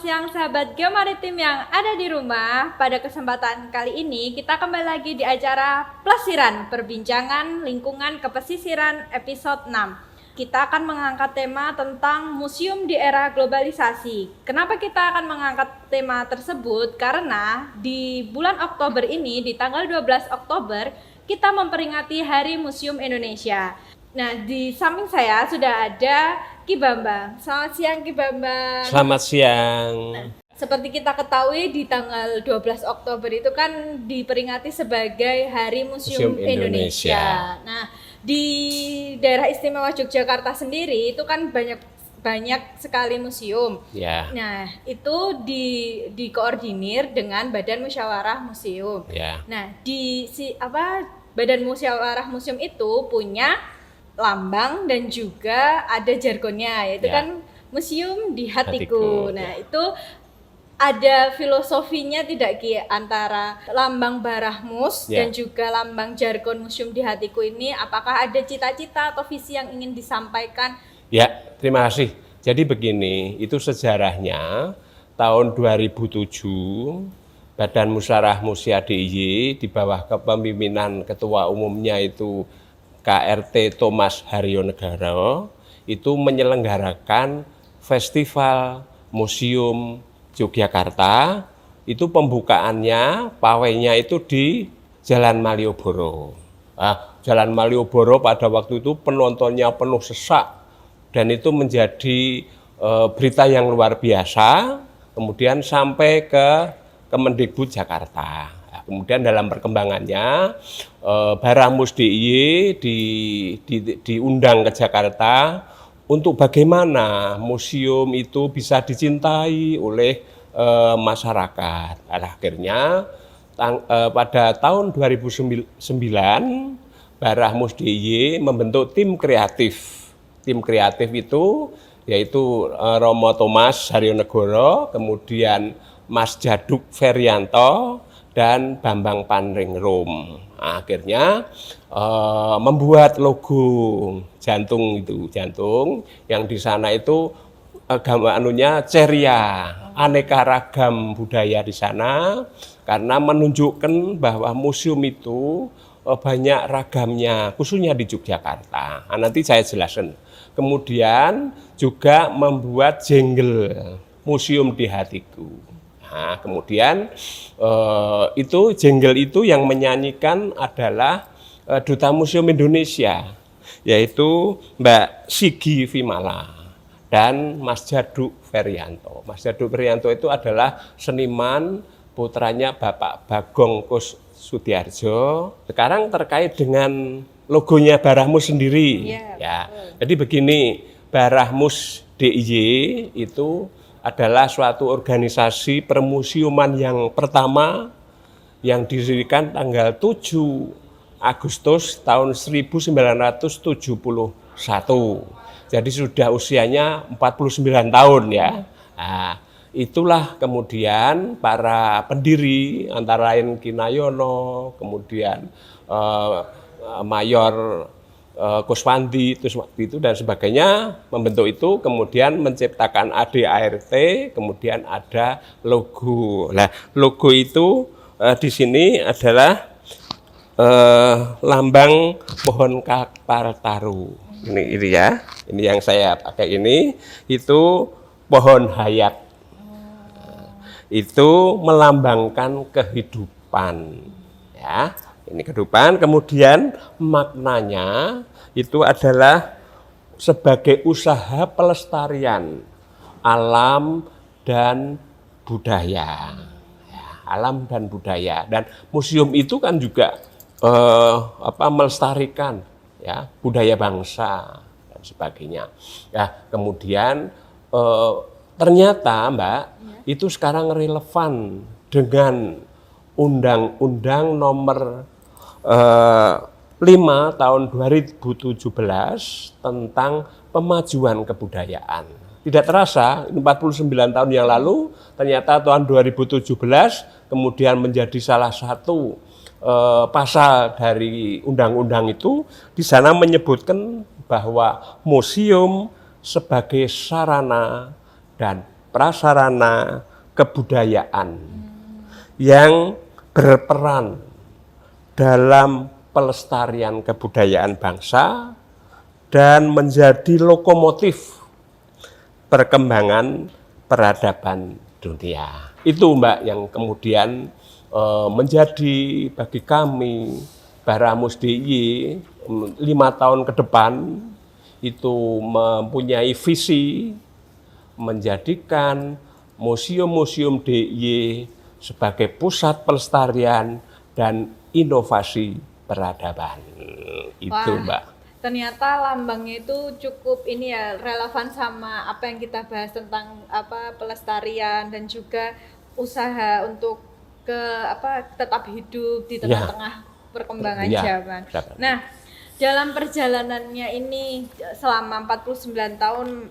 siang sahabat Geomaritim yang ada di rumah. Pada kesempatan kali ini kita kembali lagi di acara Plesiran, Perbincangan Lingkungan Kepesisiran episode 6. Kita akan mengangkat tema tentang museum di era globalisasi. Kenapa kita akan mengangkat tema tersebut? Karena di bulan Oktober ini, di tanggal 12 Oktober, kita memperingati Hari Museum Indonesia. Nah, di samping saya sudah ada Ki Bambang. Selamat siang Ki Bambang. Selamat siang. Nah, seperti kita ketahui di tanggal 12 Oktober itu kan diperingati sebagai Hari Museum Indonesia. Nah, di daerah istimewa Yogyakarta sendiri itu kan banyak sekali museum. Ya. Nah, itu dikoordinir dengan Badan Musyawarah Museum. Ya. Nah, Badan Musyawarah Museum itu punya lambang dan juga ada jargonnya, yaitu kan museum di hatiku. Nah, itu ada filosofinya tidak Ki antara lambang Barahmus dan juga lambang jargon museum di hatiku ini? Apakah ada cita-cita atau visi yang ingin disampaikan? Ya, terima kasih. Jadi begini, itu sejarahnya tahun 2007 Badan Musyawarah Musia DIY di bawah kepemimpinan ketua umumnya itu KRT Thomas Haryonegoro itu menyelenggarakan Festival Museum Yogyakarta. Itu pembukaannya, pawainya itu di Jalan Malioboro. Jalan Malioboro pada waktu itu penontonnya penuh sesak dan itu menjadi berita yang luar biasa. Kemudian sampai ke Kemendikbud Jakarta. Kemudian dalam perkembangannya Barahmus DIY diundang ke Jakarta untuk bagaimana museum itu bisa dicintai oleh masyarakat. Akhirnya pada tahun 2009 Barahmus DIY membentuk tim kreatif. Tim kreatif itu yaitu Romo Thomas Haryonegoro, kemudian Mas Jaduk Ferianto dan Bambang Panringrum. Akhirnya membuat logo jantung yang di sana itu ceria, aneka ragam budaya di sana karena menunjukkan bahwa museum itu banyak ragamnya, khususnya di Yogyakarta. Nanti saya jelaskan. Kemudian juga membuat jingle museum di hatiku. Nah, kemudian itu jingle itu yang menyanyikan adalah Duta Museum Indonesia, yaitu Mbak Sigi Vimala dan Mas Jaduk Ferianto. Mas Jaduk Ferianto itu adalah seniman putranya Bapak Bagong Kus Sudiarjo. Sekarang terkait dengan logonya Barahmus sendiri. Jadi begini, Barahmus DIY itu adalah suatu organisasi permuseuman yang pertama yang didirikan tanggal 7 Agustus tahun 1971. Jadi sudah usianya 49 tahun ya. Nah, itulah kemudian para pendiri antara lain Kinayono, kemudian Mayor Kuswandi itu dan sebagainya membentuk itu, kemudian menciptakan ADART, kemudian ada logo. Nah, logo itu di sini adalah lambang pohon Kalpataru. Ini ya, ini yang saya pakai ini itu pohon hayat. Itu melambangkan kehidupan, ya. Ini kehidupan, kemudian maknanya itu adalah sebagai usaha pelestarian alam dan budaya. Alam dan budaya. Dan museum itu kan juga melestarikan ya budaya bangsa dan sebagainya. Ya, kemudian ternyata Mbak itu sekarang relevan dengan Undang-Undang Nomor 5 tahun 2017 tentang pemajuan kebudayaan. Tidak terasa, 49 tahun yang lalu, ternyata tahun 2017 kemudian menjadi salah satu pasal dari undang-undang itu. Di sana menyebutkan bahwa museum sebagai sarana dan prasarana kebudayaan yang berperan dalam pelestarian kebudayaan bangsa dan menjadi lokomotif perkembangan peradaban dunia. Itu Mbak yang kemudian menjadi bagi kami Baramus DIY 5 tahun ke depan itu mempunyai visi menjadikan museum-museum DIY sebagai pusat pelestarian dan inovasi peradaban. Itu Mbak. Ternyata lambangnya itu cukup ini ya, relevan sama apa yang kita bahas tentang pelestarian dan juga usaha untuk tetap hidup di tengah-tengah perkembangan zaman. Nah, dalam perjalanannya ini selama 49 tahun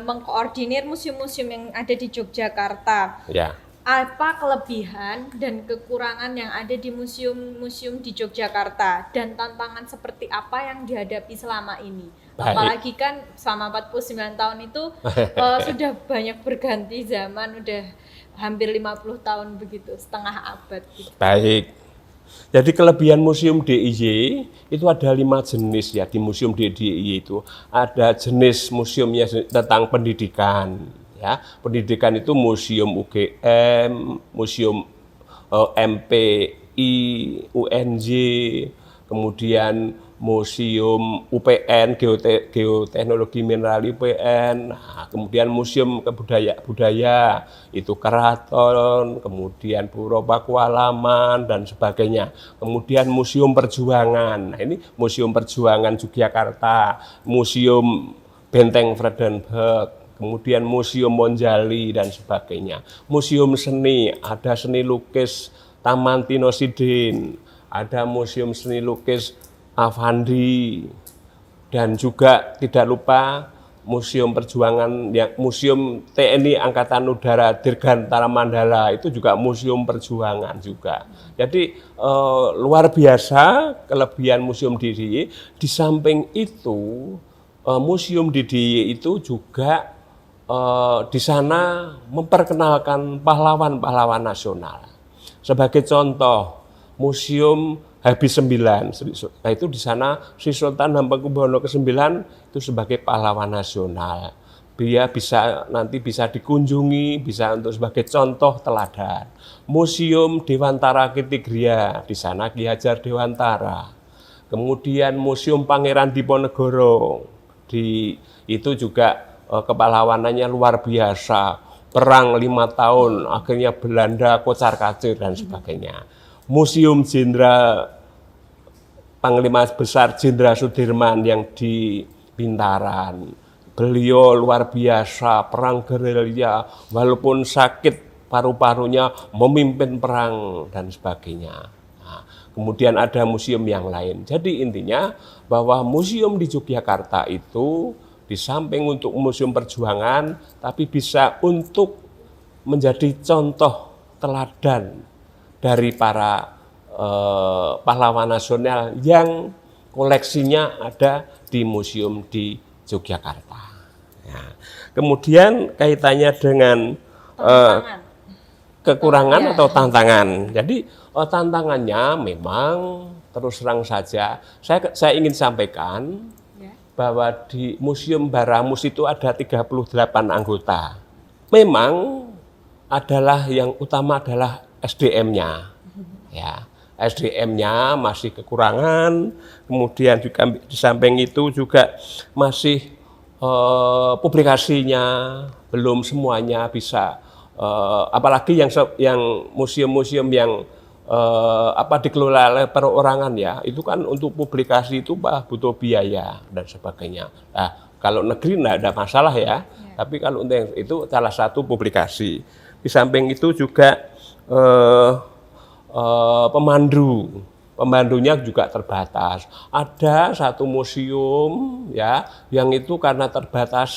mengkoordinir museum-museum yang ada di Yogyakarta. Ya. Apa kelebihan dan kekurangan yang ada di museum-museum di Yogyakarta dan tantangan seperti apa yang dihadapi selama ini? Baik. Apalagi kan selama 49 tahun itu sudah banyak berganti zaman, udah hampir 50 tahun begitu, setengah abad gitu. Baik. Jadi kelebihan museum DIY itu ada 5 jenis ya. Di museum DIY itu ada jenis museumnya tentang pendidikan. Ya, pendidikan itu museum UGM, museum MPI, UNJ, kemudian museum UPN, Geoteknologi Mineral UPN, kemudian museum budaya itu Keraton, kemudian Puro Pakualaman dan sebagainya. Kemudian museum perjuangan. Nah, ini museum perjuangan Yogyakarta, museum Benteng Vredenburg, kemudian Museum Monjali dan sebagainya. Museum seni, ada seni lukis Taman Tinosidin, ada museum seni lukis Avandi, dan juga tidak lupa museum perjuangan, yang museum TNI Angkatan Udara Dirgantara Mandala itu juga museum perjuangan juga. Jadi luar biasa kelebihan museum DIY. Di samping itu museum DIY itu juga di sana memperkenalkan pahlawan-pahlawan nasional. Sebagai contoh, Museum Habis 9, nah itu di sana Sri Sultan Hamengkubuwono ke-9 itu sebagai pahlawan nasional. Dia nanti bisa dikunjungi, bisa untuk sebagai contoh teladan. Museum Dewantara Ketigriya, di sana Ki Hajar Dewantara. Kemudian Museum Pangeran Diponegoro, itu juga kepahlawanannya luar biasa, perang 5 tahun, akhirnya Belanda kocar-kacir dan sebagainya. Museum Jenderal Panglima Besar Jenderal Sudirman yang di Bintaran, beliau luar biasa, perang gerilya, walaupun sakit paru-parunya memimpin perang dan sebagainya. Nah, kemudian ada museum yang lain. Jadi intinya bahwa museum di Yogyakarta itu di samping untuk museum perjuangan, tapi bisa untuk menjadi contoh teladan dari para pahlawan nasional yang koleksinya ada di museum di Yogyakarta. Ya. Kemudian kaitannya dengan kekurangan atau tantangan. Jadi tantangannya memang terus terang saja, saya ingin sampaikan bahwa di Museum Baramus itu ada 38 anggota. Memang yang utama adalah SDM-nya. Ya, SDM-nya masih kekurangan, kemudian juga di samping itu juga masih publikasinya belum semuanya bisa, apalagi yang museum-museum yang dikelola oleh perorangan ya, itu kan untuk publikasi itu butuh biaya dan sebagainya. Nah, kalau negeri enggak ada masalah ya, tapi kalau untuk itu salah satu publikasi. Di samping itu juga pemandunya juga terbatas. Ada satu museum ya yang itu karena terbatas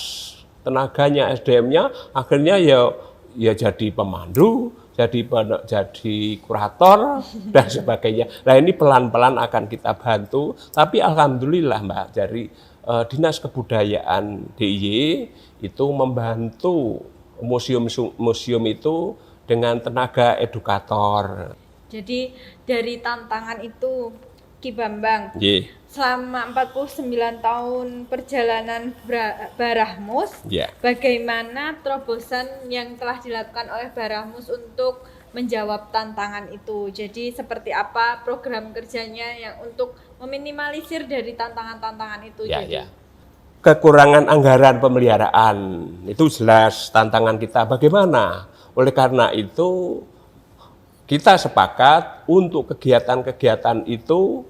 tenaganya, SDM-nya, akhirnya ya jadi pemandu, jadi kurator dan sebagainya. Nah, ini pelan-pelan akan kita bantu, tapi alhamdulillah Mbak, dari Dinas Kebudayaan DIY itu membantu museum itu dengan tenaga edukator. Jadi dari tantangan itu Ki Bambang, Nggih. selama 49 tahun perjalanan Barahmus, bagaimana terobosan yang telah dilakukan oleh Barahmus untuk menjawab tantangan itu? Jadi seperti apa program kerjanya yang untuk meminimalisir dari tantangan-tantangan itu? Kekurangan anggaran pemeliharaan itu jelas tantangan kita. Bagaimana? Oleh karena itu kita sepakat untuk kegiatan-kegiatan itu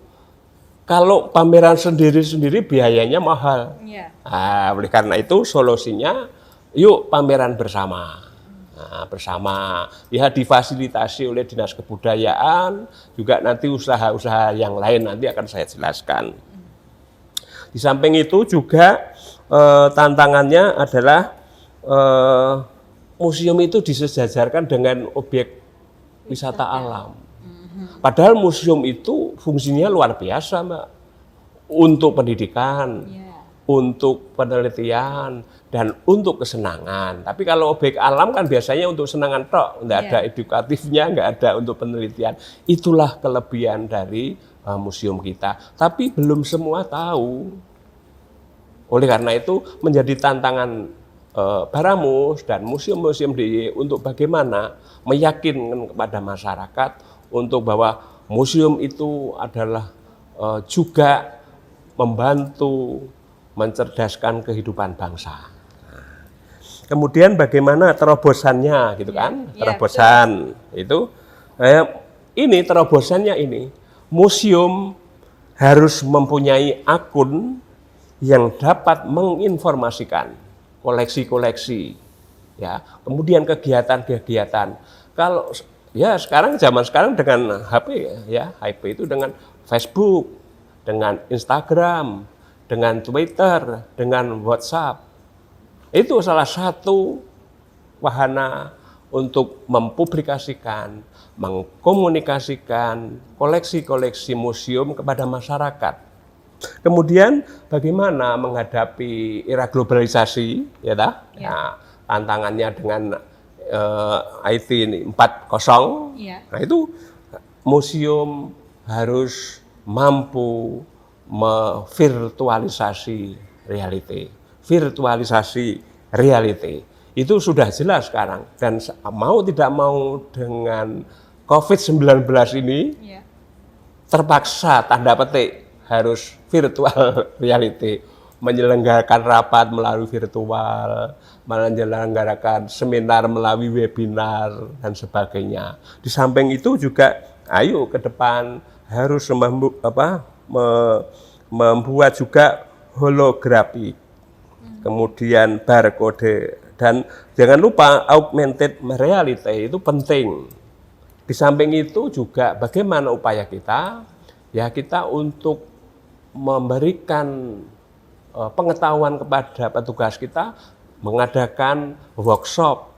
kalau pameran sendiri-sendiri biayanya mahal. Nah, oleh karena itu solusinya yuk pameran bersama. Nah, bersama ya difasilitasi oleh Dinas Kebudayaan, juga nanti usaha-usaha yang lain nanti akan saya jelaskan. Di samping itu juga tantangannya adalah museum itu disejajarkan dengan objek wisata alam. Padahal museum itu fungsinya luar biasa, Mbak. Untuk pendidikan, untuk penelitian, dan untuk kesenangan. Tapi kalau objek alam kan biasanya untuk senangan tok, nggak ada edukatifnya, nggak ada untuk penelitian. Itulah kelebihan dari museum kita. Tapi belum semua tahu. Oleh karena itu menjadi tantangan Barahmus dan museum-museum DIY untuk bagaimana meyakinkan kepada masyarakat untuk bahwa museum itu adalah juga membantu mencerdaskan kehidupan bangsa. Kemudian bagaimana terobosannya gitu kan? Terobosan itu ini terobosannya ini museum harus mempunyai akun yang dapat menginformasikan koleksi-koleksi, ya. Kemudian kegiatan-kegiatan. Kalau ya zaman sekarang dengan HP ya, HP itu dengan Facebook, dengan Instagram, dengan Twitter, dengan WhatsApp. Itu salah satu wahana untuk mempublikasikan, mengkomunikasikan koleksi-koleksi museum kepada masyarakat. Kemudian bagaimana menghadapi era globalisasi, ya dah? Nah, tantangannya dengan IT ini 4.0. Nah, itu museum harus mampu virtualisasi reality. Virtualisasi reality. Itu sudah jelas sekarang dan mau tidak mau dengan COVID-19 ini terpaksa tanda petik harus virtual reality, menyelenggarakan rapat melalui virtual, menyelenggarakan seminar melalui webinar dan sebagainya. Di samping itu juga ayo ke depan harus membuat juga holografi, kemudian barcode, dan jangan lupa augmented reality itu penting. Di samping itu juga bagaimana upaya kita, ya kita untuk memberikan pengetahuan kepada petugas kita, mengadakan workshop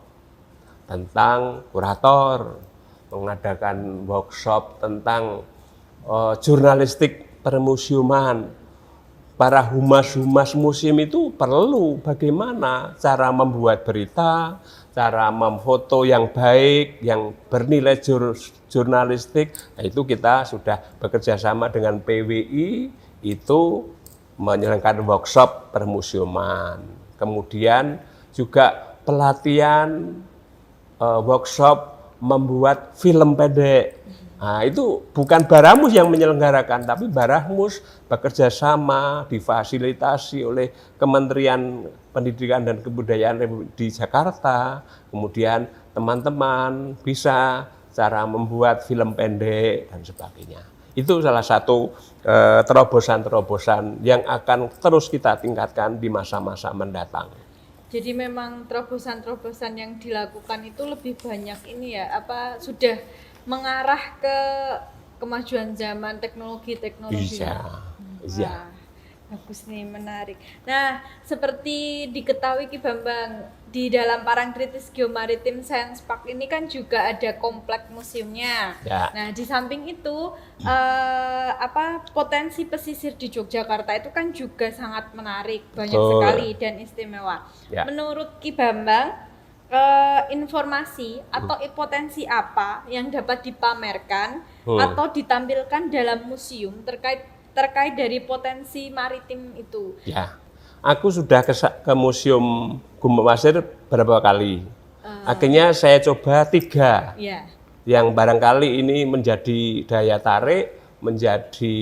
tentang kurator, mengadakan workshop tentang jurnalistik permusiuman. Para humas-humas museum itu perlu bagaimana cara membuat berita, cara memfoto yang baik, yang bernilai jurnalistik. Nah, itu kita sudah bekerja sama dengan PWI, itu menyelenggarakan workshop permusiuman. Kemudian juga pelatihan workshop membuat film pendek. Nah, itu bukan Barahmus yang menyelenggarakan, tapi Barahmus bekerja sama, difasilitasi oleh Kementerian Pendidikan dan Kebudayaan di Jakarta. Kemudian teman-teman bisa cara membuat film pendek dan sebagainya. Itu salah satu terobosan-terobosan yang akan terus kita tingkatkan di masa-masa mendatang. Jadi memang terobosan-terobosan yang dilakukan itu lebih banyak ini ya, sudah mengarah ke kemajuan zaman, teknologi-teknologi. Iya. Bagus nih, menarik. Nah, seperti diketahui Ki Bambang, di dalam Parangtritis Geomaritim Science Park ini kan juga ada komplek museumnya. Nah, di samping itu potensi pesisir di Yogyakarta itu kan juga sangat menarik, banyak sekali dan istimewa. Menurut Ki Bambang, informasi atau potensi apa yang dapat dipamerkan atau ditampilkan dalam museum terkait dari potensi maritim itu? Ya, aku sudah ke Museum Gumuk Pasir beberapa kali. Akhirnya saya coba 3 Ya. yang barangkali ini menjadi daya tarik, menjadi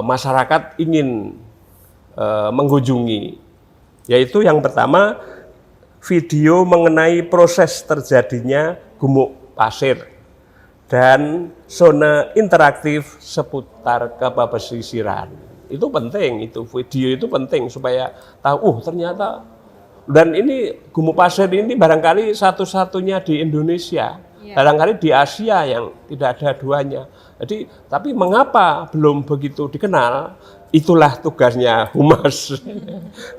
masyarakat ingin mengunjungi. Yaitu yang pertama, video mengenai proses terjadinya gumuk pasir dan zona interaktif seputar pesisiran. Itu penting, itu video itu penting supaya tahu ternyata, dan ini gumuk pasir ini barangkali satu-satunya di Indonesia, barangkali di Asia yang tidak ada duanya. Jadi, tapi mengapa belum begitu dikenal? Itulah tugasnya Humas.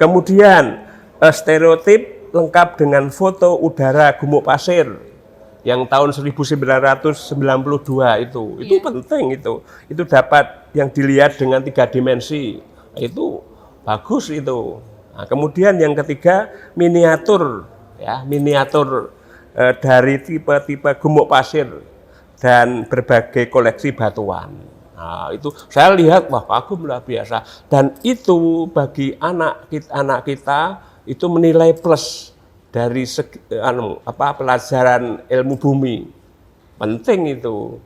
Kemudian stereotip lengkap dengan foto udara gumuk pasir yang tahun 1992 itu penting itu dapat yang dilihat dengan 3 dimensi, itu bagus itu. Nah, kemudian yang ketiga miniatur dari tipe-tipe gumuk pasir dan berbagai koleksi batuan. Nah, itu saya lihat, wah kagum luar biasa, dan itu bagi anak kita itu menilai plus dari pelajaran ilmu bumi, penting itu.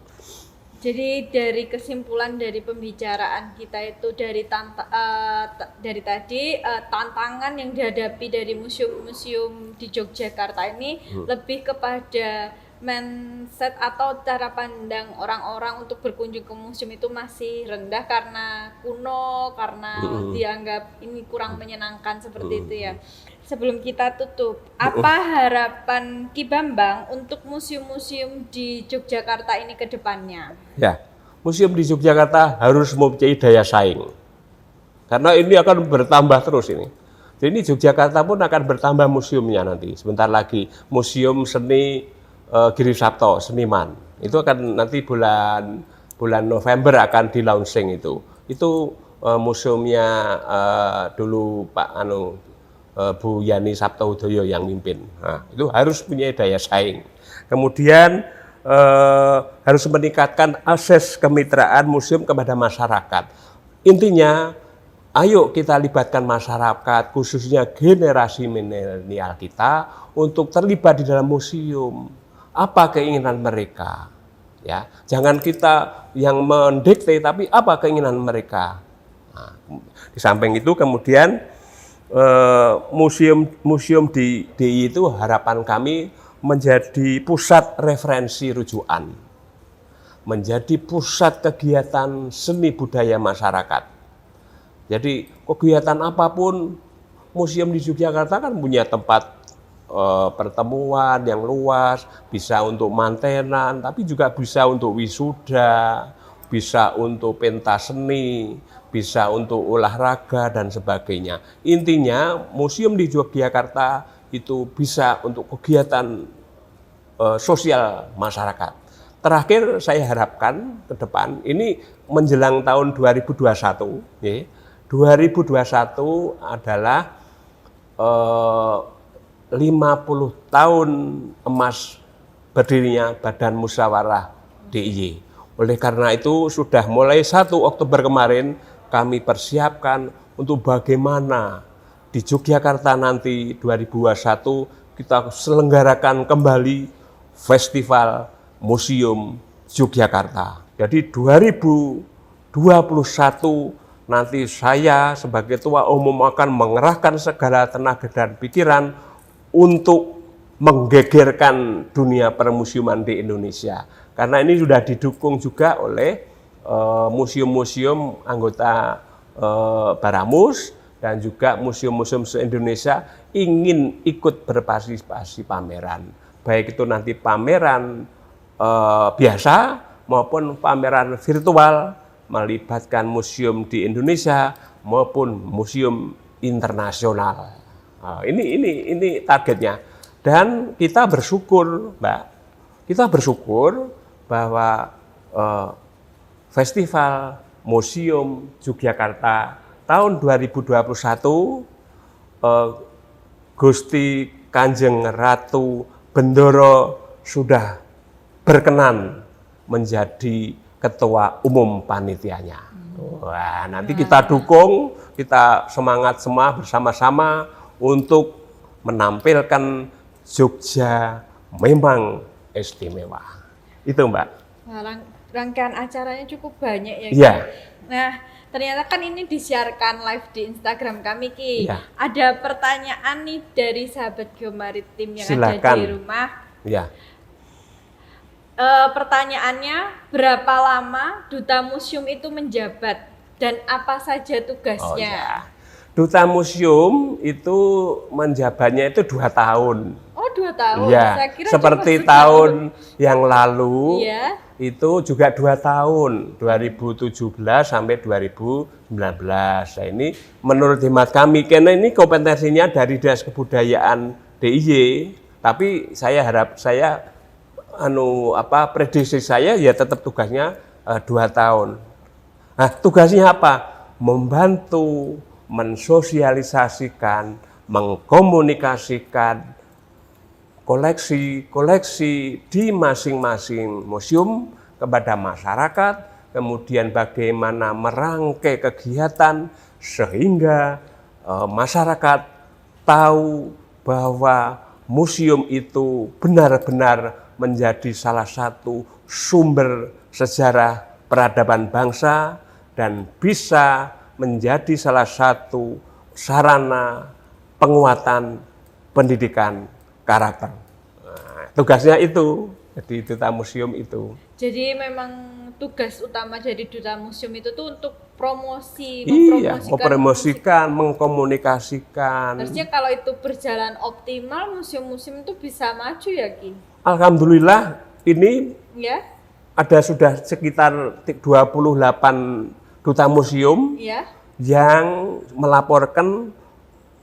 Jadi dari kesimpulan dari pembicaraan kita itu dari tadi tantangan yang dihadapi dari museum-museum di Yogyakarta ini lebih kepada mindset atau cara pandang orang-orang untuk berkunjung ke museum itu masih rendah karena kuno, karena dianggap ini kurang menyenangkan seperti itu ya. Sebelum kita tutup, apa harapan Ki Bambang untuk museum-museum di Yogyakarta ini ke depannya? Ya, museum di Yogyakarta harus mempunyai daya saing. Karena ini akan bertambah terus ini. Jadi ini Yogyakarta pun akan bertambah museumnya nanti. Sebentar lagi Museum Seni Giri Sapto, seniman. Itu akan nanti bulan November akan di launching itu. Itu museumnya dulu Pak Bu Yani Sabtoudaya yang mimpin. Nah, itu harus punya daya saing. Kemudian harus meningkatkan akses kemitraan museum kepada masyarakat. Intinya, ayo kita libatkan masyarakat, khususnya generasi milenial kita, untuk terlibat di dalam museum. Apa keinginan mereka? Ya, jangan kita yang mendikte, tapi apa keinginan mereka? Nah, di samping itu kemudian museum di DI itu harapan kami menjadi pusat referensi rujukan, menjadi pusat kegiatan seni budaya masyarakat. Jadi kegiatan apapun, museum di Yogyakarta kan punya tempat pertemuan yang luas, bisa untuk mantenan, tapi juga bisa untuk wisuda, bisa untuk pentas seni, bisa untuk olahraga dan sebagainya. Intinya museum di Yogyakarta itu bisa untuk kegiatan sosial masyarakat. Terakhir saya harapkan ke depan, ini menjelang tahun 2021, ya, 2021 adalah 50 tahun emas berdirinya Badan Musyawarah DIY. Oleh karena itu sudah mulai 1 Oktober kemarin kami persiapkan untuk bagaimana di Yogyakarta nanti 2021 kita selenggarakan kembali Festival Museum Yogyakarta. Jadi 2021 nanti saya sebagai Ketua Umum akan mengerahkan segala tenaga dan pikiran untuk menggegerkan dunia permusiuman di Indonesia. Karena ini sudah didukung juga oleh museum-museum anggota Baramus dan juga museum-museum se-Indonesia ingin ikut berpartisipasi pameran. Baik itu nanti pameran biasa maupun pameran virtual melibatkan museum di Indonesia maupun museum internasional. Nah, ini targetnya. Dan kita bersyukur, Mbak, kita bersyukur bahwa Festival Museum Yogyakarta tahun 2021 Gusti Kanjeng Ratu Bendoro sudah berkenan menjadi ketua umum panitianya. Wah, nanti kita dukung, kita semangat semua bersama-sama untuk menampilkan Jogja memang istimewa. Itu Mbak. Nah, rangkaian acaranya cukup banyak ya. Iya. Nah, ternyata kan ini disiarkan live di Instagram kami Ki. Iya. Ada pertanyaan nih dari sahabat Geomaritim yang Silakan. ada di rumah. Ya. Pertanyaannya, berapa lama Duta Museum itu menjabat dan apa saja tugasnya? Oh, ya. Duta Museum itu menjabatnya itu 2 tahun. Oh, 2 tahun. Ya, Saya kira seperti cuma tahun yang lalu Iya. itu juga 2 tahun, 2017 sampai 2019. Nah, ini menurut hemat kami, karena ini kompetensinya dari Dinas Kebudayaan DIY, tapi saya harap prediksi saya ya tetap tugasnya 2 tahun. Nah, tugasnya apa? Membantu mensosialisasikan, mengkomunikasikan koleksi-koleksi di masing-masing museum kepada masyarakat, kemudian bagaimana merangkai kegiatan sehingga masyarakat tahu bahwa museum itu benar-benar menjadi salah satu sumber sejarah peradaban bangsa dan bisa menjadi salah satu sarana penguatan pendidikan karakter. Nah, tugasnya itu, jadi Duta Museum itu. Jadi memang tugas utama dari Duta Museum itu tuh untuk promosi, Iya, mempromosikan, mengkomunikasikan. Harusnya kalau itu berjalan optimal, museum-museum itu bisa maju ya Ki? Alhamdulillah ini Ya, ada sudah sekitar 28 duta museum ya. yang melaporkan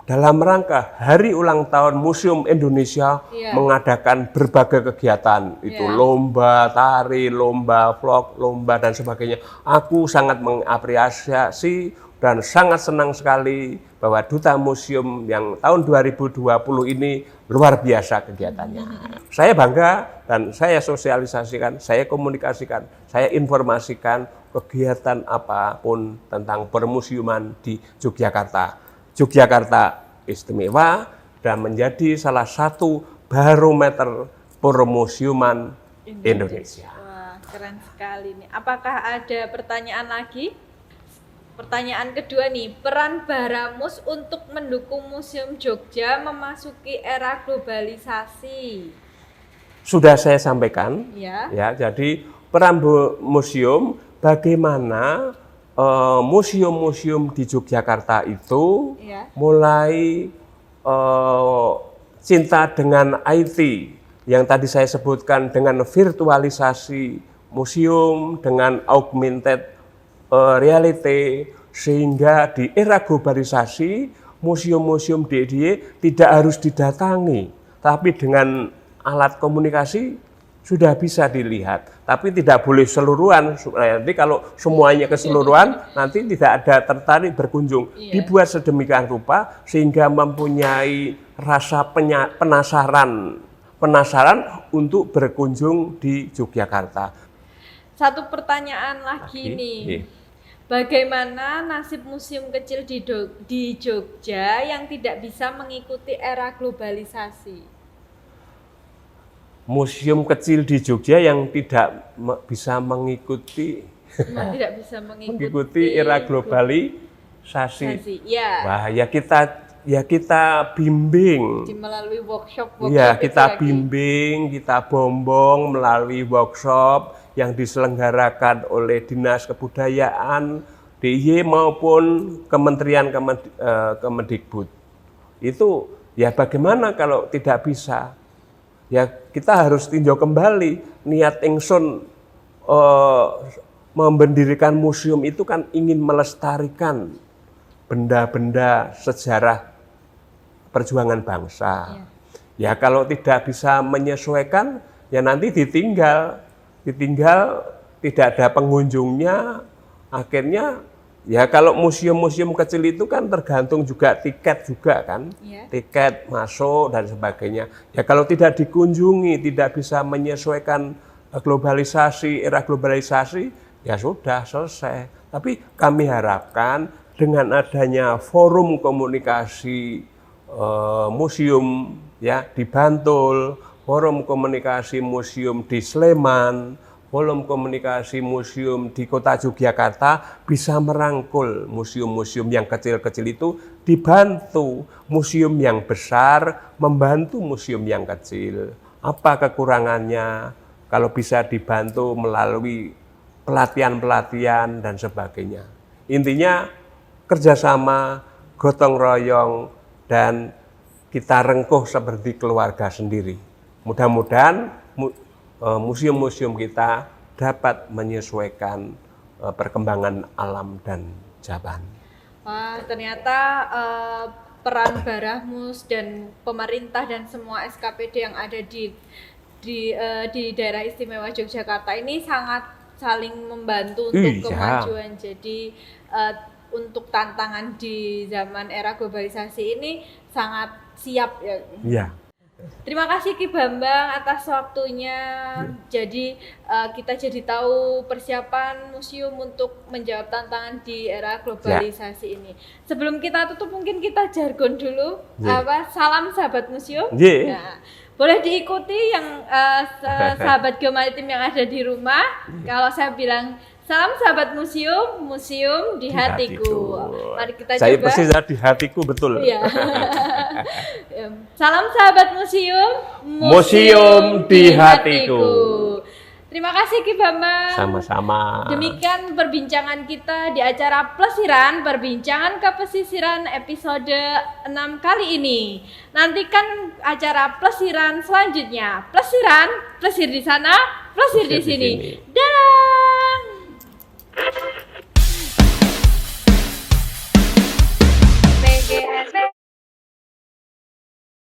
dalam rangka Hari Ulang Tahun Museum Indonesia Iya. mengadakan berbagai kegiatan. Itu Iya. lomba tari, lomba vlog, lomba dan sebagainya. Aku sangat mengapresiasi dan sangat senang sekali bahwa Duta Museum yang tahun 2020 ini luar biasa kegiatannya. Saya bangga dan saya sosialisasikan, saya komunikasikan, saya informasikan kegiatan apapun tentang permuseuman di Yogyakarta. Yogyakarta istimewa dan menjadi salah satu barometer permuseuman Indonesia. Wah, keren sekali nih. Apakah ada pertanyaan lagi? Pertanyaan kedua nih, peran Baramus untuk mendukung Museum Jogja memasuki era globalisasi. Sudah saya sampaikan, Ya. ya. Jadi peran museum bagaimana museum-museum di Yogyakarta itu Ya. mulai cinta dengan IT yang tadi saya sebutkan dengan virtualisasi museum dengan augmented reality, sehingga di era globalisasi museum-museum DIY tidak harus didatangi, tapi dengan alat komunikasi sudah bisa dilihat, tapi tidak boleh seluruhan. Nanti kalau semuanya keseluruhan, nanti tidak ada tertarik berkunjung. Iya. Dibuat sedemikian rupa sehingga mempunyai rasa penasaran untuk berkunjung di Yogyakarta. Satu pertanyaan lagi nih. Iya. Bagaimana nasib museum kecil di Jogja yang tidak bisa mengikuti era globalisasi? Museum kecil di Jogja yang tidak bisa mengikuti Tidak bisa mengikuti era globalisasi. Ya. Wah, ya kita bimbing. Melalui workshop Ya, itu kita lagi. bimbing, kita bombong melalui workshop yang diselenggarakan oleh Dinas Kebudayaan DIY maupun Kementerian Kemendikbud. Itu ya bagaimana kalau tidak bisa? Ya kita harus tinjau kembali niat ingsun mendirikan museum itu kan ingin melestarikan benda-benda sejarah perjuangan bangsa. Ya kalau tidak bisa menyesuaikan, ya nanti ditinggal tidak ada pengunjungnya, akhirnya Ya kalau museum-museum kecil itu kan tergantung juga tiket juga kan, Iya. tiket masuk dan sebagainya. Ya kalau tidak dikunjungi, tidak bisa menyesuaikan globalisasi, era globalisasi, ya sudah selesai. Tapi kami harapkan dengan adanya forum komunikasi museum ya di Bantul, forum komunikasi museum di Sleman, forum komunikasi museum di Kota Yogyakarta bisa merangkul museum-museum yang kecil-kecil itu dibantu museum yang besar membantu museum yang kecil. Apa kekurangannya? Kalau bisa dibantu melalui pelatihan-pelatihan dan sebagainya. Intinya kerjasama, gotong royong, dan kita rengkuh seperti keluarga sendiri. Mudah-mudahan museum-museum kita dapat menyesuaikan perkembangan alam dan zaman. Wah, ternyata peran Barahmus dan pemerintah dan semua SKPD yang ada di daerah istimewa Yogyakarta ini sangat saling membantu untuk kemajuan. Jadi untuk tantangan di zaman era globalisasi ini sangat siap ya. Iya. Terima kasih Ki Bambang atas waktunya. Jadi kita jadi tahu persiapan museum untuk menjawab tantangan di era globalisasi ini. Sebelum kita tutup mungkin kita jargon dulu. Salam sahabat museum. Nah, boleh diikuti yang sahabat Geomaritim yang ada di rumah. Kalau saya bilang salam sahabat museum, museum di hatiku. Mari kita saya coba. persis di hatiku betul. Iya. Salam sahabat museum, museum di hatiku. Terima kasih Ki Bambang. Sama-sama. Demikian perbincangan kita di acara Plesiran, perbincangan kepesisiran episode 6 kali ini. Nantikan acara Plesiran selanjutnya. Plesiran, plesir di sana, plesir di sini.